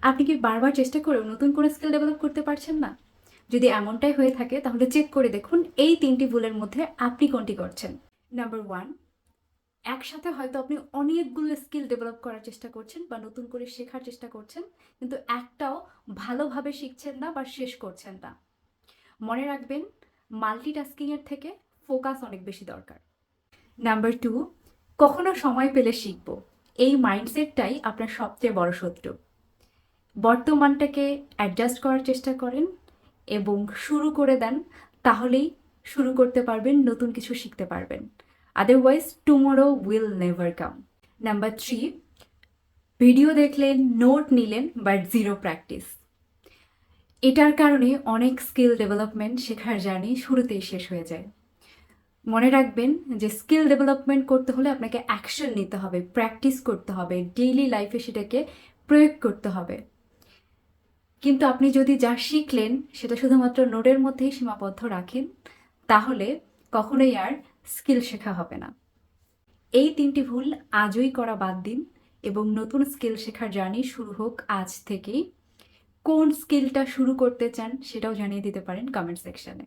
আপনি কি বারবার চেষ্টা করেও নতুন কোনো স্কিল ডেভেলপ করতে পারছেন না? যদি এমনটাই হয়ে থাকে তাহলে চেক করে দেখুন এই ৩টি ভুলের মধ্যে আপনি কোনটি করছেন। নাম্বার 1, একসাথে হয়তো আপনি অনেকগুলো স্কিল ডেভেলপ করার চেষ্টা করছেন বা নতুন করে শেখার চেষ্টা করছেন, কিন্তু একটাও ভালোভাবে শিখছেন না বা শেষ করছেন না। মনে রাখবেন, মাল্টিটাস্কিংয়ের থেকে ফোকাস অনেক বেশি দরকার। নাম্বার 2, কখনো সময় পেলে শিখব। এই মাইন্ডসেটটাই আপনার সবচেয়ে বড় শত্রু। বর্তমানটাকে অ্যাডজাস্ট করার চেষ্টা করেন এবং শুরু করে দেন, তাহলেই শুরু করতে পারবেন, নতুন কিছু শিখতে পারবেন। Otherwise tomorrow will never come. Number 3, video দেখলেন, নোট নিলেন, বাট জিরো প্র্যাকটিস। এটার কারণে অনেক স্কিল ডেভেলপমেন্ট শেখার জার্নি শুরুতেই শেষ হয়ে যায়। মনে রাখবেন যে স্কিল ডেভেলপমেন্ট করতে হলে আপনাকে অ্যাকশন নিতে হবে, প্র্যাকটিস করতে হবে, ডেইলি লাইফে সেটাকে প্রয়োগ করতে হবে। কিন্তু আপনি যদি যা শিখলেন সেটা শুধুমাত্র নোটের মধ্যেই সীমাবদ্ধ রাখেন, তাহলে কখনোই আর স্কিল শেখা হবে না। এই ৩টি ভুল আজই করা বাদ দিন এবং নতুন স্কিল শেখার জার্নি শুরু হোক আজ থেকেই। কোন স্কিলটা শুরু করতে চান সেটাও জানিয়ে দিতে পারেন কমেন্ট সেকশনে।